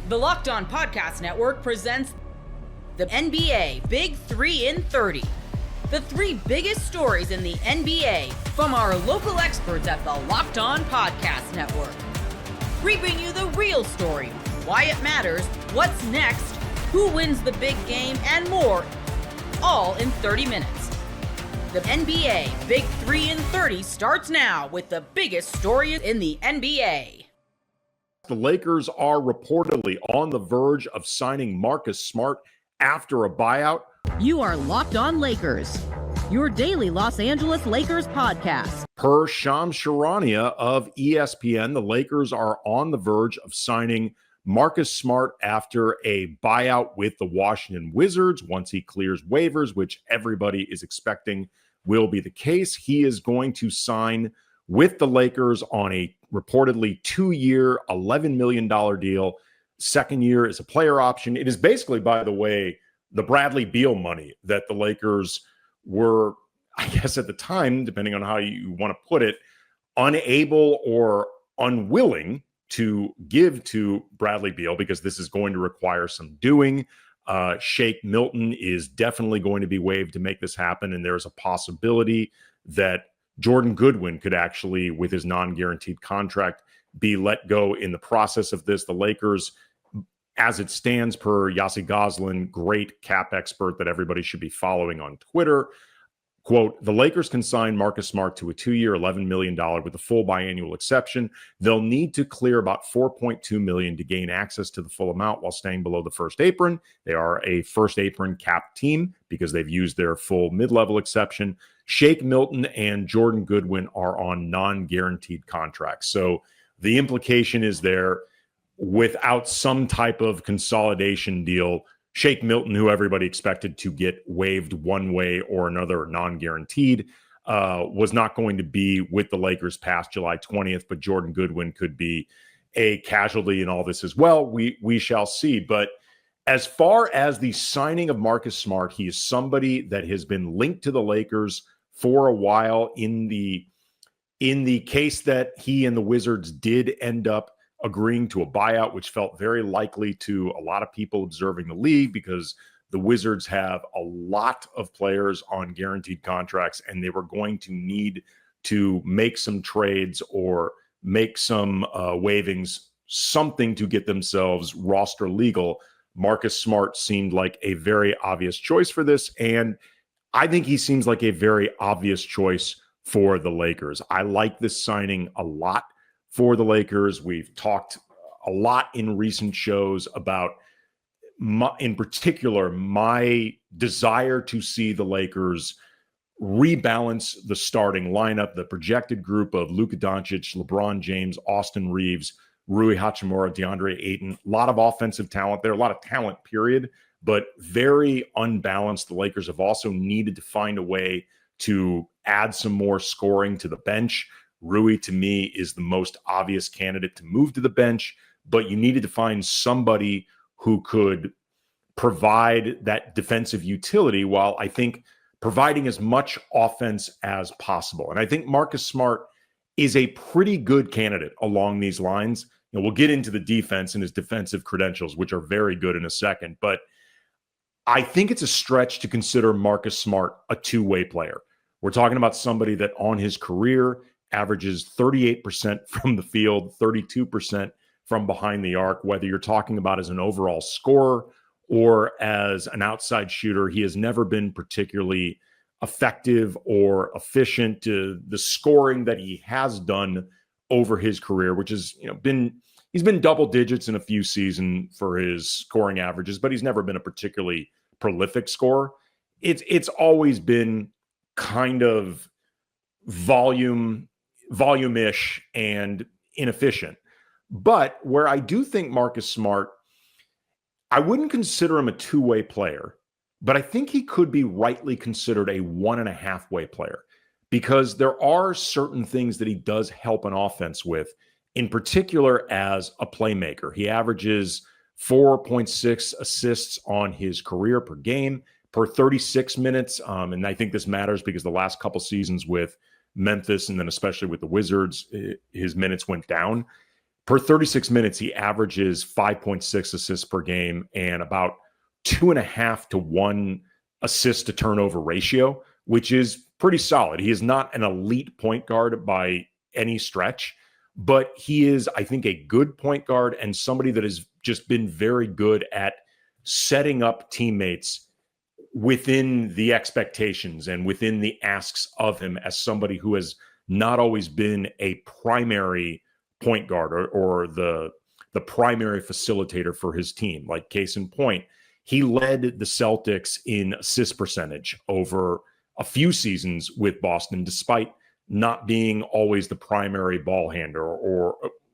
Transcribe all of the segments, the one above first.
The Locked On Podcast Network presents the NBA Big 3 in 30. The 3 biggest stories in the NBA from our local experts at the Locked On Podcast Network. We bring you the real story, why it matters, what's next, who wins the big game, and more, all in 30 minutes. The NBA Big 3 in 30 starts now with the biggest story in the NBA. The Lakers are reportedly on the verge of signing Marcus Smart after a buyout. You are Locked On Lakers, your daily Los Angeles Lakers podcast. Per Shams Charania of ESPN, the Lakers are on the verge of signing Marcus Smart after a buyout with the Washington Wizards. Once he clears waivers, which everybody is expecting will be the case, he is going to sign with the Lakers on a reportedly 2-year, $11 million deal. Second year is a player option. It is basically, by the way, the Bradley Beal money that the Lakers were, I guess at the time, depending on how you want to put it, unable or unwilling to give to Bradley Beal, because this is going to require some doing. Shake Milton is definitely going to be waived to make this happen, and there's a possibility that Jordan Goodwin could actually, with his non-guaranteed contract, be let go in the process of this. The Lakers, as it stands, per Yossi Goslin, great cap expert that everybody should be following on Twitter, quote, the Lakers can sign Marcus Smart to a 2-year, $11 million with a full biannual exception. They'll need to clear about $4.2 million to gain access to the full amount while staying below the first apron. They are a first apron cap team because they've used their full mid-level exception. Shake Milton and Jordan Goodwin are on non-guaranteed contracts. So the implication is there, without some type of consolidation deal, Shake Milton, who everybody expected to get waived one way or another, non-guaranteed, was not going to be with the Lakers past July 20th, but Jordan Goodwin could be a casualty in all this as well. We shall see. But as far as the signing of Marcus Smart, he is somebody that has been linked to the Lakers for a while. In the case that he and the Wizards did end up agreeing to a buyout, which felt very likely to a lot of people observing the league, because the Wizards have a lot of players on guaranteed contracts and they were going to need to make some trades or make some waivings, something to get themselves roster legal. Marcus Smart seemed like a very obvious choice for this, and I think he seems like a very obvious choice for the Lakers. I like this signing a lot for the Lakers. We've talked a lot in recent shows about, in particular, my desire to see the Lakers rebalance the starting lineup, the projected group of Luka Doncic, LeBron James, Austin Reeves, Rui Hachimura, DeAndre Ayton. A lot of offensive talent there, a lot of talent, period, but very unbalanced. The Lakers have also needed to find a way to add some more scoring to the bench. Rui, to me, is the most obvious candidate to move to the bench, but you needed to find somebody who could provide that defensive utility while, I think, providing as much offense as possible. And I think Marcus Smart is a pretty good candidate along these lines. You know, we'll get into the defense and his defensive credentials, which are very good, in a second, but I think it's a stretch to consider Marcus Smart a two-way player. We're talking about somebody that on his career averages 38% from the field, 32% from behind the arc. Whether you're talking about as an overall scorer or as an outside shooter, he has never been particularly effective or efficient. The scoring that he has done over his career, which is, he's been double digits in a few seasons for his scoring averages, but he's never been a particularly prolific scorer. It's always been kind of volume-ish and inefficient. But where I do think Marcus Smart, I wouldn't consider him a two-way player, but I think he could be rightly considered a 1.5-way player, because there are certain things that he does help an offense with, in particular as a playmaker. He averages 4.6 assists on his career per game, per 36 minutes. And I think this matters because the last couple seasons with Memphis, and then especially with the Wizards, his minutes went down. per 36 minutes, he averages 5.6 assists per game and about 2.5 to 1 assist to turnover ratio, which is pretty solid. He is not an elite point guard by any stretch, but he is, I think, a good point guard and somebody that has just been very good at setting up teammates within the expectations and within the asks of him as somebody who has not always been a primary point guard or the primary facilitator for his team. Like case in point, he led the Celtics in assist percentage over a few seasons with Boston, despite not being always the primary ball handler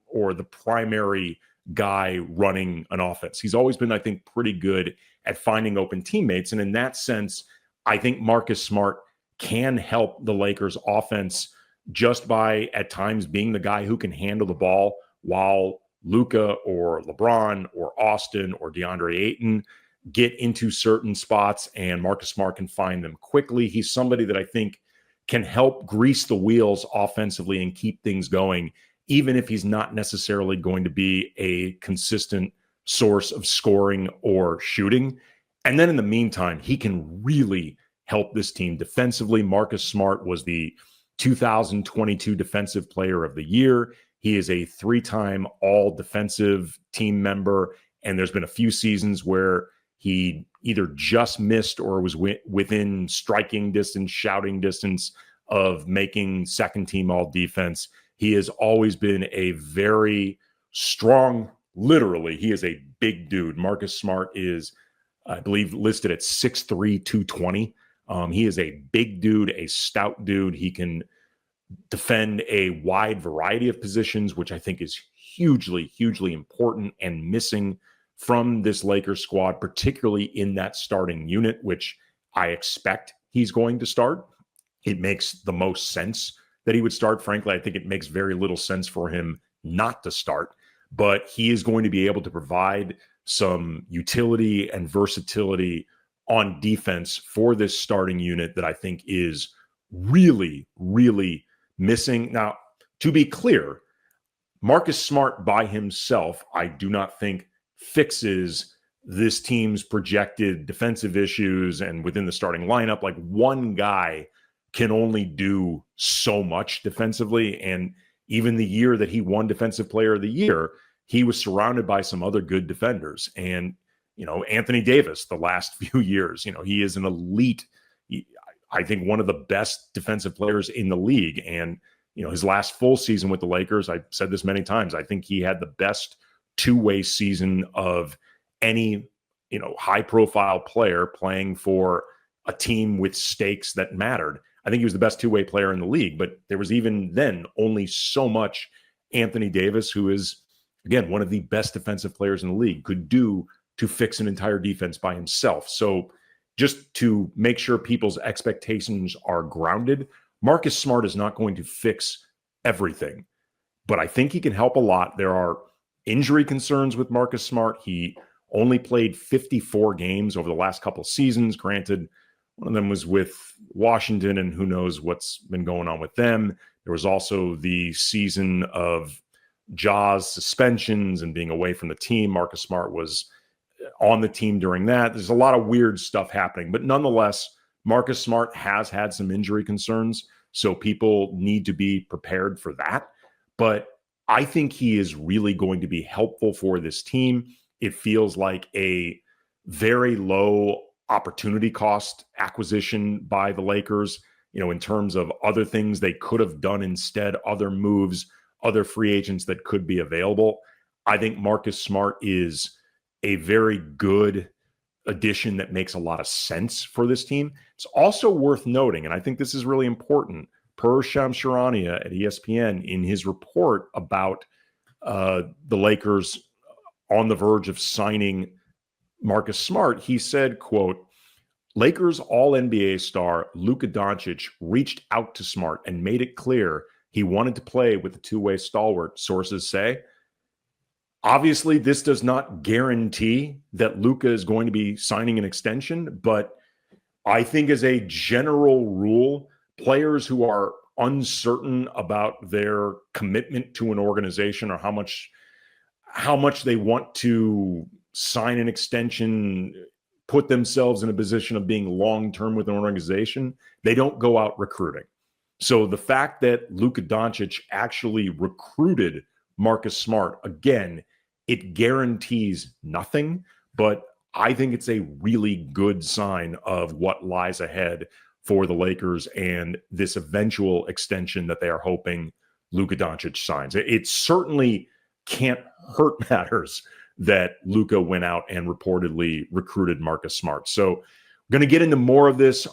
or the primary guy running an offense. He's always been, I think, pretty good at finding open teammates. And in that sense, I think Marcus Smart can help the Lakers offense just by at times being the guy who can handle the ball while Luka or LeBron or Austin or DeAndre Ayton get into certain spots and Marcus Smart can find them quickly. He's somebody that I think can help grease the wheels offensively and keep things going, even if he's not necessarily going to be a consistent source of scoring or shooting. And then in the meantime, he can really help this team defensively. Marcus Smart was the 2022 Defensive Player of the Year. He is a 3-time all-defensive team member, and there's been a few seasons where he either just missed or was within striking distance, shouting distance of making second-team all-defense. He has always been a very strong, literally, he is a big dude. Marcus Smart is, I believe, listed at 6'3", 220. He is a big dude, a stout dude. He can defend a wide variety of positions, which I think is hugely, hugely important and missing from this Lakers squad, particularly in that starting unit, which I expect he's going to start. It makes the most sense that he would start. Frankly, I think it makes very little sense for him not to start, but he is going to be able to provide some utility and versatility on defense for this starting unit that I think is really, really missing. Now, to be clear, Marcus Smart by himself, I do not think fixes this team's projected defensive issues and within the starting lineup. Like, one guy can only do so much defensively. And even the year that he won Defensive Player of the Year, he was surrounded by some other good defenders. And, you know, Anthony Davis, the last few years, you know, he is an elite, I think one of the best defensive players in the league. And, you know, his last full season with the Lakers, I've said this many times, I think he had the best two-way season of any, you know, high-profile player playing for a team with stakes that mattered. I think he was the best two-way player in the league, but there was even then only so much Anthony Davis, who is, again, one of the best defensive players in the league, could do to fix an entire defense by himself. So just to make sure people's expectations are grounded, Marcus Smart is not going to fix everything, but I think he can help a lot. There are injury concerns with Marcus Smart. He only played 54 games over the last couple of seasons. Granted, one of them was with Washington, and who knows what's been going on with them. There was also the season of Ja's suspensions and being away from the team. Marcus Smart was on the team during that. There's a lot of weird stuff happening, but nonetheless, Marcus Smart has had some injury concerns, so people need to be prepared for that. But I think he is really going to be helpful for this team. It feels like a very low opportunity cost acquisition by the Lakers, you know, in terms of other things they could have done instead, other moves, other free agents that could be available. I think Marcus Smart is a very good addition that makes a lot of sense for this team. It's also worth noting, and I think this is really important, per Shams Charania at ESPN in his report about the Lakers on the verge of signing Marcus Smart, he said, quote, Lakers all-NBA star Luka Doncic reached out to Smart and made it clear he wanted to play with the two-way stalwart, sources say. Obviously, this does not guarantee that Luka is going to be signing an extension, but I think as a general rule, players who are uncertain about their commitment to an organization or how much how much they want to sign an extension, put themselves in a position of being long-term with an organization, they don't go out recruiting. So the fact that Luka Doncic actually recruited Marcus Smart, again, it guarantees nothing, but I think it's a really good sign of what lies ahead for the Lakers and this eventual extension that they are hoping Luka Doncic signs. It certainly can't hurt matters that Luka went out and reportedly recruited Marcus Smart. So I'm going to get into more of this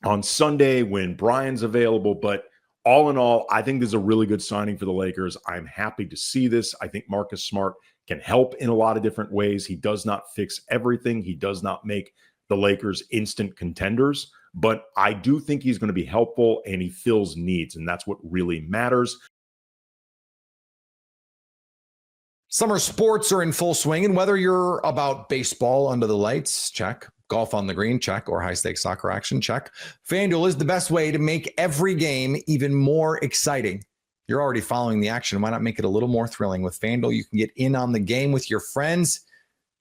on Sunday when Brian's available, but all in all, I think this is a really good signing for the Lakers. I'm happy to see this. I think Marcus Smart can help in a lot of different ways. He does not fix everything. He does not make the Lakers instant contenders, but I do think he's going to be helpful and he fills needs, and that's what really matters. Summer sports are in full swing, and whether you're about baseball under the lights, check. Golf on the green, check. Or high-stakes soccer action, check. FanDuel is the best way to make every game even more exciting. You're already following the action. Why not make it a little more thrilling? With FanDuel, you can get in on the game with your friends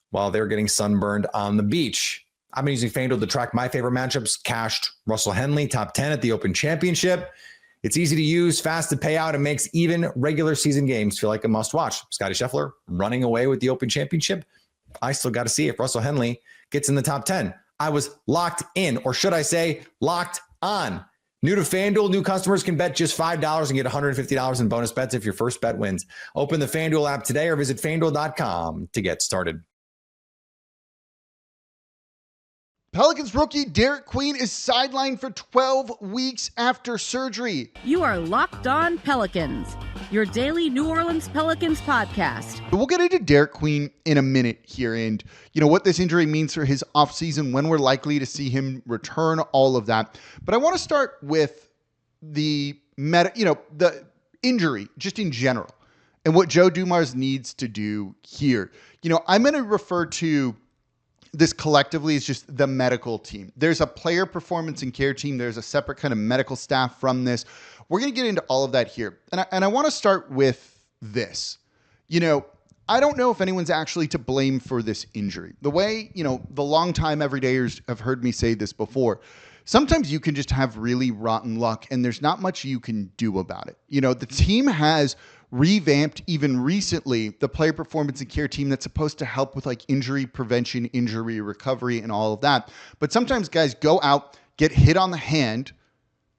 while they're getting sunburned on the beach. I've been using FanDuel to track my favorite matchups. Cashed Russell Henley, top 10 at the Open Championship. It's easy to use, fast to pay out, and makes even regular season games feel like a must-watch. Scottie Scheffler running away with the Open Championship. I still got to see if Russell Henley gets in the top 10. I was locked in, or should I say locked on. New to FanDuel, new customers can bet just $5 and get $150 in bonus bets if your first bet wins. Open the FanDuel app today or visit FanDuel.com to get started. Pelicans rookie Derik Queen is sidelined for 12 weeks after surgery. You are Locked On Pelicans, your daily New Orleans Pelicans podcast. We'll get into Derik Queen in a minute here and, what this injury means for his offseason, when we're likely to see him return, all of that. But I want to start with the the injury just in general and what Joe Dumars needs to do here. I'm going to refer to this collectively is just the medical team. There's a player performance and care team. There's a separate kind of medical staff from this. We're going to get into all of that here. And I want to start with this. I don't know if anyone's actually to blame for this injury. The way, the longtime everydayers have heard me say this before. Sometimes you can just have really rotten luck and there's not much you can do about it. The team has revamped even recently the player performance and care team that's supposed to help with like injury prevention, injury recovery, and all of that. But sometimes guys go out, get hit on the hand.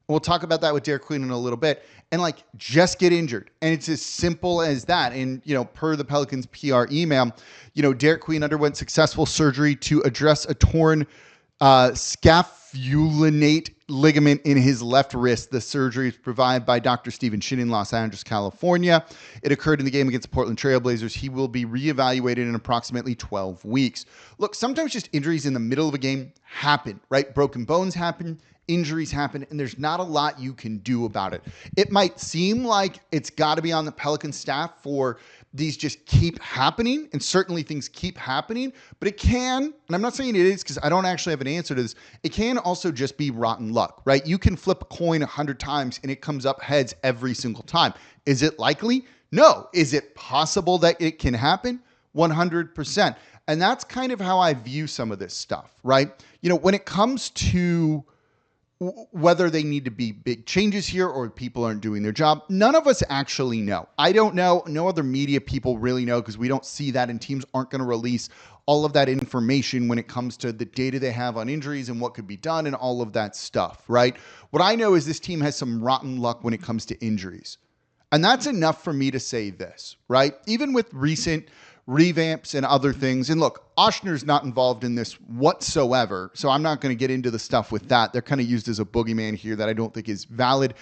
We'll talk about that with Derik Queen in a little bit, and just get injured. And it's as simple as that. And, per the Pelicans PR email, Derik Queen underwent successful surgery to address a torn scapholinate ligament in his left wrist. The surgery is provided by Dr. Stephen Shin in Los Angeles, California. It occurred in the game against the Portland Trail Blazers. He will be reevaluated in approximately 12 weeks. Look, sometimes just injuries in the middle of a game happen, right? Broken bones happen, injuries happen, and there's not a lot you can do about it. It might seem like it's got to be on the Pelican staff for these just keep happening, and certainly things keep happening, but it can, and I'm not saying it is because I don't actually have an answer to this, it can also just be rotten luck, right? You can flip a coin 100 times and it comes up heads every single time. Is it likely? No. Is it possible that it can happen? 100%. And that's kind of how I view some of this stuff, right? When it comes to whether they need to be big changes here or people aren't doing their job, none of us actually know. I don't know. No other media people really know because we don't see that, and teams aren't going to release all of that information when it comes to the data they have on injuries and what could be done and all of that stuff, right? What I know is this team has some rotten luck when it comes to injuries. And that's enough for me to say this, right? Even with recent revamps and other things. And look, Oshner's not involved in this whatsoever, so I'm not going to get into the stuff with that. They're kind of used as a boogeyman here that I don't think is valid.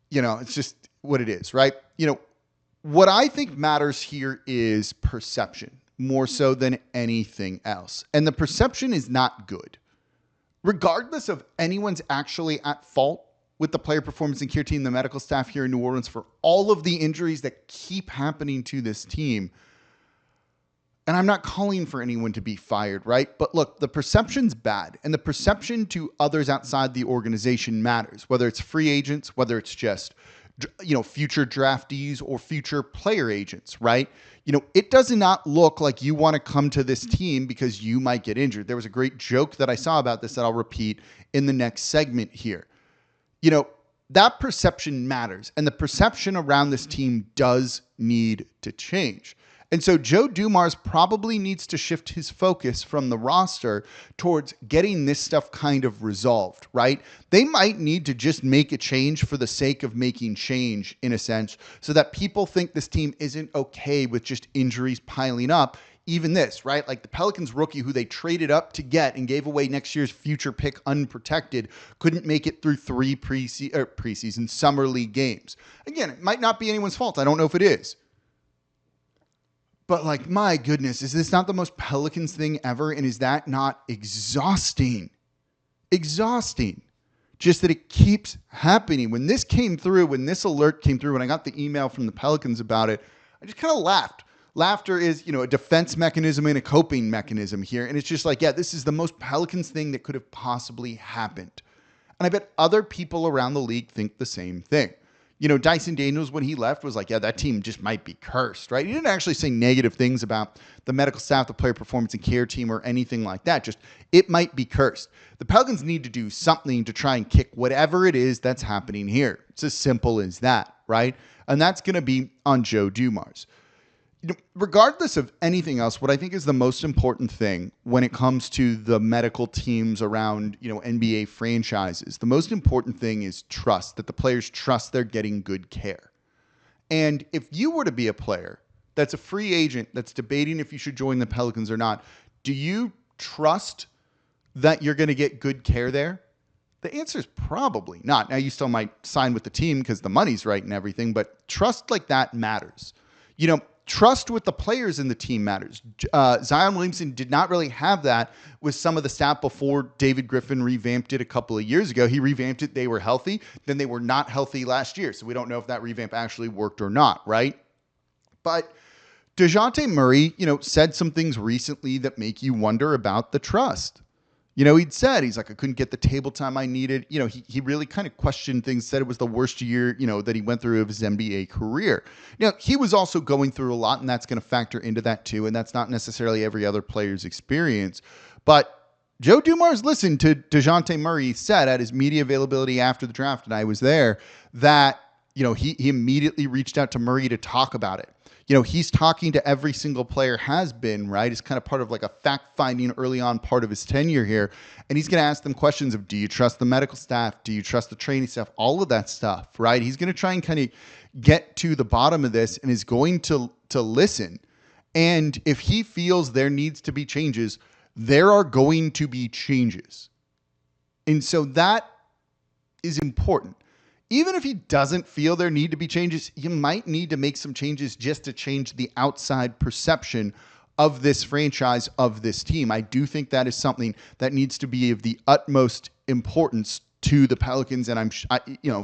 It's just what it is, right? What I think matters here is perception more so than anything else. And the perception is not good. Regardless of anyone's actually at fault with the player performance and care team, the medical staff here in New Orleans, for all of the injuries that keep happening to this team. And I'm not calling for anyone to be fired, right? But look, the perception's bad. And the perception to others outside the organization matters, whether it's free agents, whether it's just future draftees or future player agents, right? It does not look like you want to come to this team because you might get injured. There was a great joke that I saw about this that I'll repeat in the next segment here. That perception matters, and the perception around this team does need to change. And so Joe Dumars probably needs to shift his focus from the roster towards getting this stuff kind of resolved, right? They might need to just make a change for the sake of making change, in a sense, so that people think this team isn't okay with just injuries piling up. Even this, right? Like the Pelicans rookie who they traded up to get and gave away next year's future pick unprotected couldn't make it through 3 preseason summer league games. Again, it might not be anyone's fault. I don't know if it is. But like, my goodness, is this not the most Pelicans thing ever? And is that not exhausting? Exhausting. Just that it keeps happening. When this came through, when this alert came through, when I got the email from the Pelicans about it, I just kind of laughed. Laughter is, a defense mechanism and a coping mechanism here. And it's just like, yeah, this is the most Pelicans thing that could have possibly happened. And I bet other people around the league think the same thing. Dyson Daniels, when he left, was like, yeah, that team just might be cursed, right? He didn't actually say negative things about the medical staff, the player performance and care team, or anything like that. Just, it might be cursed. The Pelicans need to do something to try and kick whatever it is that's happening here. It's as simple as that, right? And that's going to be on Joe Dumars. Regardless of anything else, what I think is the most important thing when it comes to the medical teams around, NBA franchises, the most important thing is trust, that the players trust they're getting good care. And if you were to be a player that's a free agent that's debating if you should join the Pelicans or not, do you trust that you're going to get good care there? The answer is probably not. Now, you still might sign with the team because the money's right and everything, but trust like that matters. Trust with the players in the team matters. Zion Williamson did not really have that with some of the staff before David Griffin revamped it a couple of years ago. He revamped it. They were healthy. Then they were not healthy last year. So we don't know if that revamp actually worked or not, right? But DeJounte Murray, said some things recently that make you wonder about the trust. He's like, I couldn't get the table time I needed. He really kind of questioned things, said it was the worst year, that he went through of his NBA career. He was also going through a lot, and that's going to factor into that too. And that's not necessarily every other player's experience. But Joe Dumars listened to DeJounte Murray said at his media availability after the draft, and I was there, that, he immediately reached out to Murray to talk about it. He's talking to every single player, has been, right? It's kind of part of like a fact-finding early on part of his tenure here. And he's going to ask them questions of, do you trust the medical staff? Do you trust the training staff? All of that stuff, right? He's going to try and kind of get to the bottom of this and is going to listen. And if he feels there needs to be changes, there are going to be changes. And so that is important. Even if he doesn't feel there need to be changes, you might need to make some changes just to change the outside perception of this franchise, of this team. I do think that is something that needs to be of the utmost importance to the Pelicans. And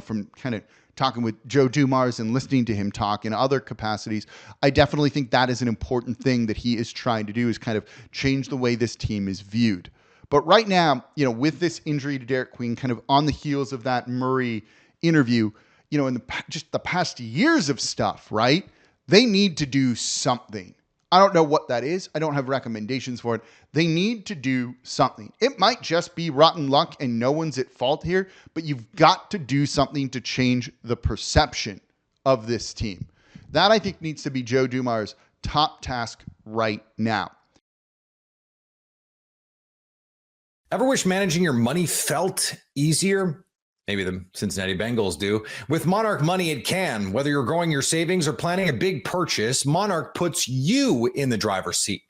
from kind of talking with Joe Dumars and listening to him talk in other capacities, I definitely think that is an important thing that he is trying to do, is kind of change the way this team is viewed. But right now, with this injury to Derik Queen, kind of on the heels of that Murray interview, in just the past years of stuff, right? They need to do something. I don't know what that is. I don't have recommendations for it. They need to do something. It might just be rotten luck and no one's at fault here, but you've got to do something to change the perception of this team. That, I think, needs to be Joe Dumars' top task right now. Ever wish managing your money felt easier? Maybe the Cincinnati Bengals do. With Monarch Money, it can. Whether you're growing your savings or planning a big purchase, Monarch puts you in the driver's seat.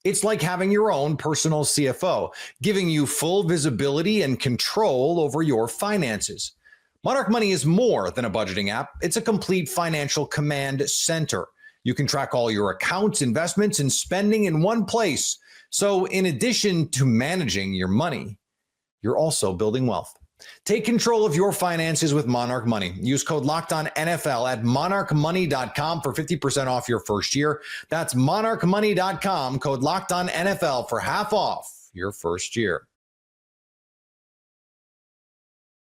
It's like having your own personal CFO, giving you full visibility and control over your finances. Monarch Money is more than a budgeting app. It's a complete financial command center. You can track all your accounts, investments, and spending in one place. So in addition to managing your money, you're also building wealth. Take control of your finances with Monarch Money. Use code LOCKEDONNFL at monarchmoney.com for 50% off your first year. That's monarchmoney.com, code LOCKEDONNFL for half off your first year.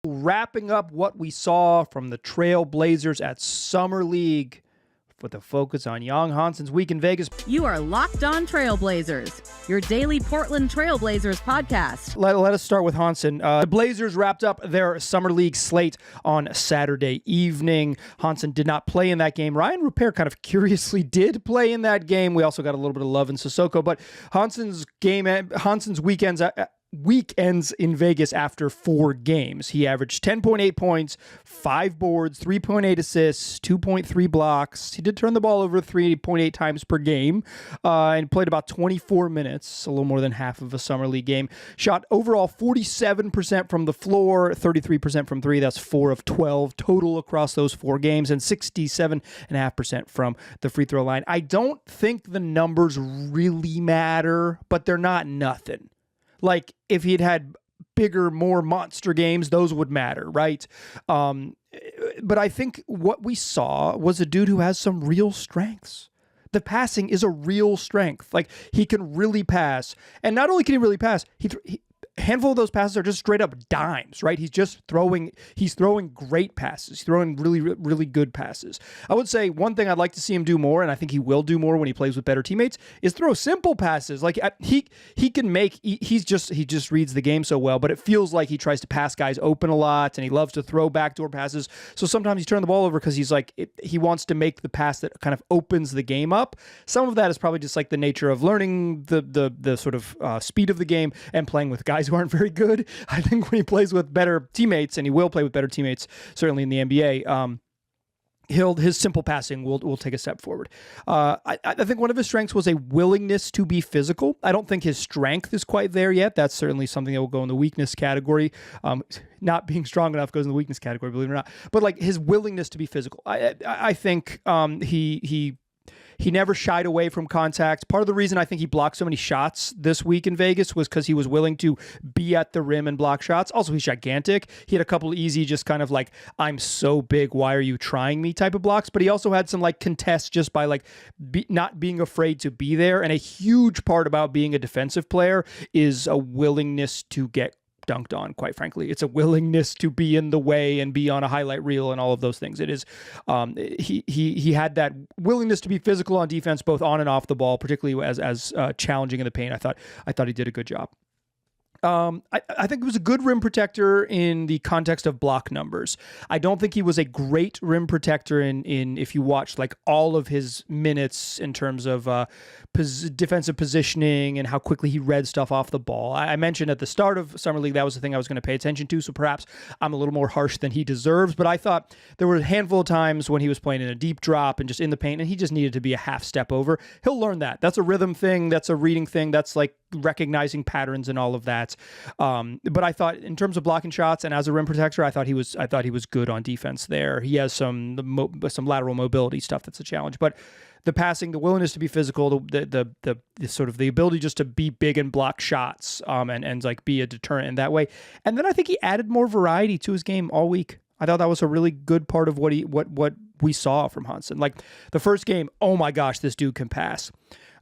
Wrapping up what we saw from the Trailblazers at Summer League with a focus on young Hansen's week in Vegas. You are Locked On Trailblazers, your daily Portland Trailblazers podcast. Let us start with Hansen. The Blazers wrapped up their Summer League slate on Saturday evening. Hansen did not play in that game. Ryan Rupert kind of curiously did play in that game. We also got a little bit of love in Sissoko, but Hansen's weekends in Vegas after 4 games. He averaged 10.8 points, 5 boards, 3.8 assists, 2.3 blocks. He did turn the ball over 3.8 times per game and played about 24 minutes, a little more than half of a Summer League game. Shot overall 47% from the floor, 33% from 3. That's 4 of 12 total across those 4 games, and 67.5% from the free throw line. I don't think the numbers really matter, but they're not nothing. Like, if he'd had bigger, more monster games, those would matter, right? But I think what we saw was a dude who has some real strengths. The passing is a real strength. Like, he can really pass. And not only can he really pass, a handful of those passes are just straight up dimes, right? He's throwing great passes. He's throwing really, really good passes. I would say one thing I'd like to see him do more, and I think he will do more when he plays with better teammates, is throw simple passes. Like, he just reads the game so well, but it feels like he tries to pass guys open a lot, and he loves to throw backdoor passes. So sometimes he's turning the ball over because he wants to make the pass that kind of opens the game up. Some of that is probably just like the nature of learning the sort of speed of the game and playing with guys who aren't very good. I think when he plays with better teammates, and he will play with better teammates, certainly in the NBA, his simple passing will take a step forward. I think one of his strengths was a willingness to be physical. I don't think his strength is quite there yet. That's certainly something that will go in the weakness category. Not being strong enough goes in the weakness category, believe it or not. But like his willingness to be physical, I think he never shied away from contact. Part of the reason I think he blocked so many shots this week in Vegas was because he was willing to be at the rim and block shots. Also, he's gigantic. He had a couple of easy, just kind of like, I'm so big, why are you trying me type of blocks. But he also had some like contests just by like not being afraid to be there. And a huge part about being a defensive player is a willingness to get dunked on, quite frankly. It's a willingness to be in the way and be on a highlight reel and all of those things. It is he had that willingness to be physical on defense, both on and off the ball, particularly as challenging in the paint. I thought he did a good job. I think he was a good rim protector in the context of block numbers. I don't think he was a great rim protector in if you watch like all of his minutes in terms of defensive positioning and how quickly he read stuff off the ball. I mentioned at the start of Summer League that was the thing I was going to pay attention to, so perhaps I'm a little more harsh than he deserves, but I thought there were a handful of times when he was playing in a deep drop and just in the paint, and he just needed to be a half step over. He'll learn that. That's a rhythm thing. That's a reading thing. That's like recognizing patterns and all of that. But I thought in terms of blocking shots and as a rim protector, I thought he was good on defense there. He has some lateral mobility stuff that's a challenge, but the passing, the willingness to be physical, the sort of the ability just to be big and block shots, and like be a deterrent in that way. And then I think he added more variety to his game all week. I thought that was a really good part of what we saw from Hansen. Like the first game, oh my gosh, this dude can pass.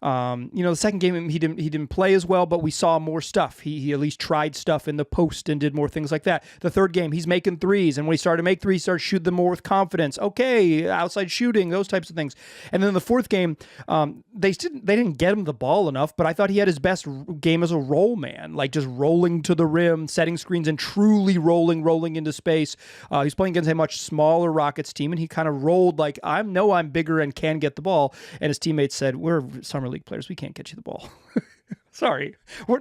The second game he didn't play as well, but we saw more stuff. He at least tried stuff in the post and did more things like that. The third game, he's making threes, and when he started to make threes, he started shooting them more with confidence. Okay, outside shooting, those types of things. And then the fourth game, they didn't get him the ball enough, but I thought he had his best game as a roll man, like just rolling to the rim, setting screens, and truly rolling into space. He's playing against a much smaller Rockets team, and he kind of rolled like, I'm bigger and can get the ball. And his teammates said, we're Summer League players, we can't get you the ball. Sorry,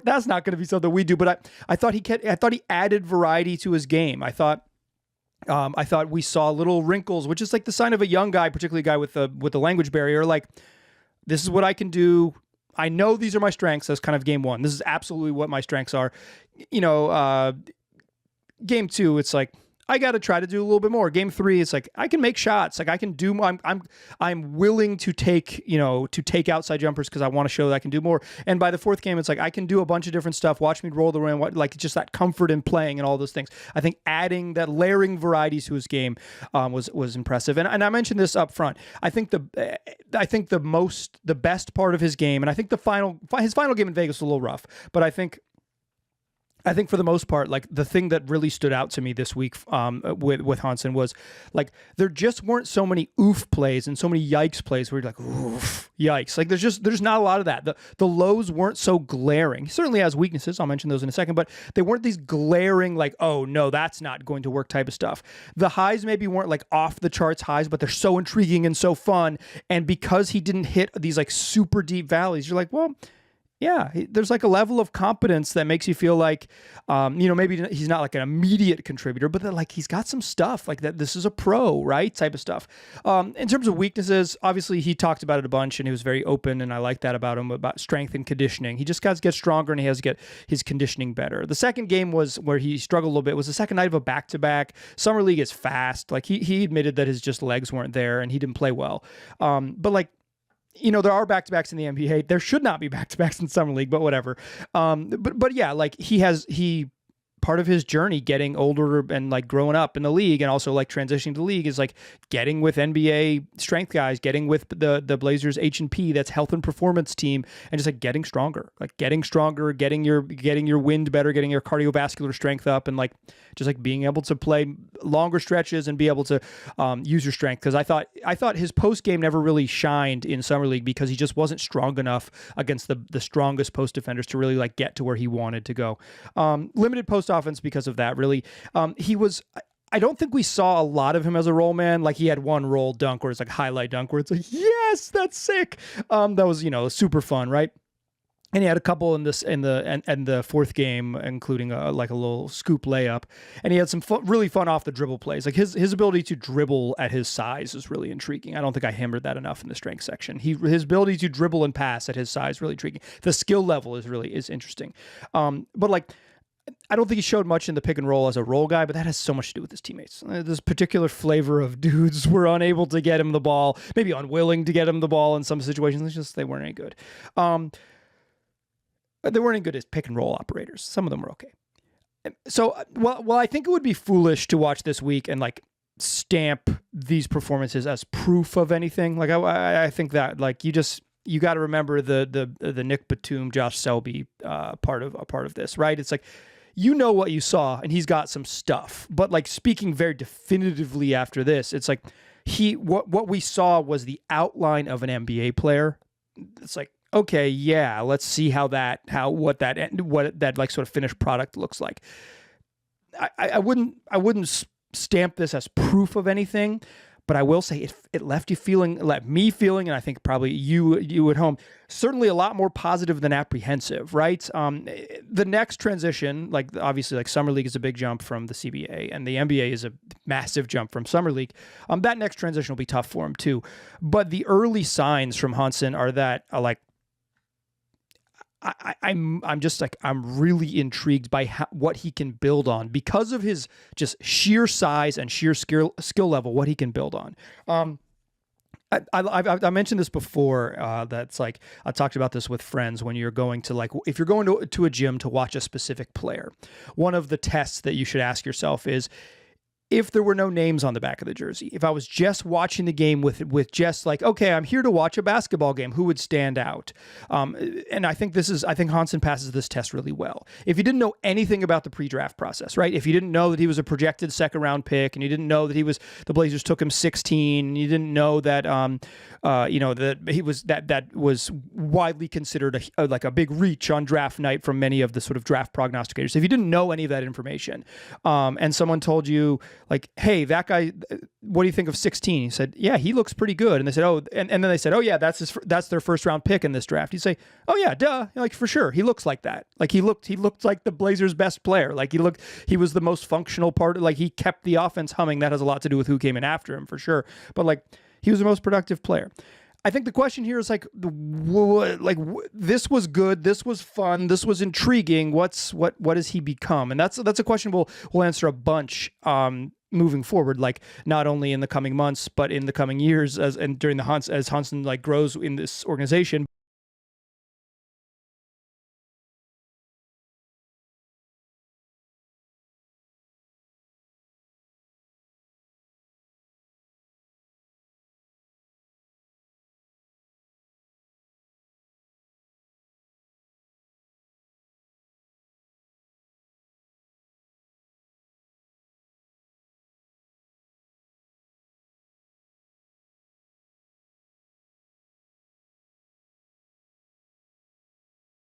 that's not going to be something we do. But I thought he added variety to his game. I thought we saw little wrinkles, which is like the sign of a young guy, particularly a guy with the language barrier. Like, this is what I can do. I know these are my strengths. That's kind of game one. This is absolutely what my strengths are. Game two, it's like, I got to try to do a little bit more. Game three, it's like, I can make shots. Like I can do, I'm willing to take outside jumpers because I want to show that I can do more. And by the fourth game, it's like, I can do a bunch of different stuff. Watch me roll the rim, like just that comfort in playing and all those things. I think adding that, layering varieties to his game was impressive. And I mentioned this up front. I think the best part of his game, and I think his final game in Vegas was a little rough, but I think I think for the most part, like the thing that really stood out to me this week with Hansen was like there just weren't so many oof plays and so many yikes plays where you're like, oof, yikes. Like there's not a lot of that. The lows weren't so glaring. He certainly has weaknesses. I'll mention those in a second, but they weren't these glaring like, oh no, that's not going to work type of stuff. The highs maybe weren't like off the charts highs, but they're so intriguing and so fun. And because he didn't hit these like super deep valleys, you're like, well, yeah, there's like a level of competence that makes you feel like, maybe he's not like an immediate contributor, but that like he's got some stuff like that. This is a pro, right? Type of stuff. In terms of weaknesses, obviously he talked about it a bunch and he was very open, and I like that about him, about strength and conditioning. He just got to get stronger and he has to get his conditioning better. The second game was where he struggled a little bit. It was the second night of a back-to-back. Summer League is fast. Like he admitted that his just legs weren't there and he didn't play well. But like, there are back-to-backs in the NBA. There should not be back-to-backs in Summer League, but whatever. But yeah, like he part of his journey getting older and like growing up in the league and also like transitioning to the league is like getting with NBA strength guys, getting with the Blazers H&P, that's health and performance team, and just like getting stronger, getting your wind better, getting your cardiovascular strength up, and like just like being able to play longer stretches and be able to use your strength. Because I thought his post game never really shined in Summer League because he just wasn't strong enough against the strongest post defenders to really like get to where he wanted to go. Limited post offense because of that, really. I don't think we saw a lot of him as a roll man. Like he had one roll dunk where it's like highlight dunk where it's like, yes, that's sick. That was, super fun, right? And he had a couple in the fourth game, including a little scoop layup. And he had some really fun off the dribble plays. Like his ability to dribble at his size is really intriguing. I don't think I hammered that enough in the strength section. His ability to dribble and pass at his size is really intriguing. The skill level is interesting. But like, I don't think he showed much in the pick and roll as a roll guy, but that has so much to do with his teammates. This particular flavor of dudes were unable to get him the ball, maybe unwilling to get him the ball in some situations. It's just they weren't any good. They weren't any good as pick and roll operators. Some of them were okay. So, well, I think it would be foolish to watch this week and like stamp these performances as proof of anything. Like I think that like you got to remember the Nick Batum, Josh Selby part of this, right? It's like, what you saw, and he's got some stuff. But like speaking very definitively after this, it's like what we saw was the outline of an NBA player. It's like, okay, yeah, let's see what that like sort of finished product looks like. I wouldn't stamp this as proof of anything. But I will say it left me feeling, and I think probably you at home, certainly a lot more positive than apprehensive, right? The next transition, like obviously like Summer League is a big jump from the CBA, and the NBA is a massive jump from Summer League. That next transition will be tough for him too. But the early signs from Hansen are that like, I'm just like, I'm really intrigued by what he can build on because of his just sheer size and sheer skill level, what he can build on. I mentioned this before, that's like, I talked about this with friends when you're going to like, if you're going to a gym to watch a specific player, one of the tests that you should ask yourself is, if there were no names on the back of the jersey, if I was just watching the game with just like, okay, I'm here to watch a basketball game, who would stand out? And I think Hansen passes this test really well. If you didn't know anything about the pre-draft process, right? If you didn't know that he was a projected second round pick, and you didn't know that the Blazers took him 16, you didn't know that, that he was, that was widely considered like a big reach on draft night from many of the sort of draft prognosticators. If you didn't know any of that information, and someone told you, like, hey, that guy, what do you think of 16? He said, yeah, he looks pretty good. And they said, oh, and then they said, oh yeah, that's their first round pick in this draft. You say, oh yeah, duh, like for sure, he looks like that. Like he looked like the Blazers' best player. Like he was the most functional part. Like he kept the offense humming. That has a lot to do with who came in after him for sure. But like he was the most productive player. I think the question here is like this was good, this was fun, this was intriguing. What has he become? And that's a question we'll answer a bunch moving forward, like not only in the coming months but in the coming years as Hansen like grows in this organization.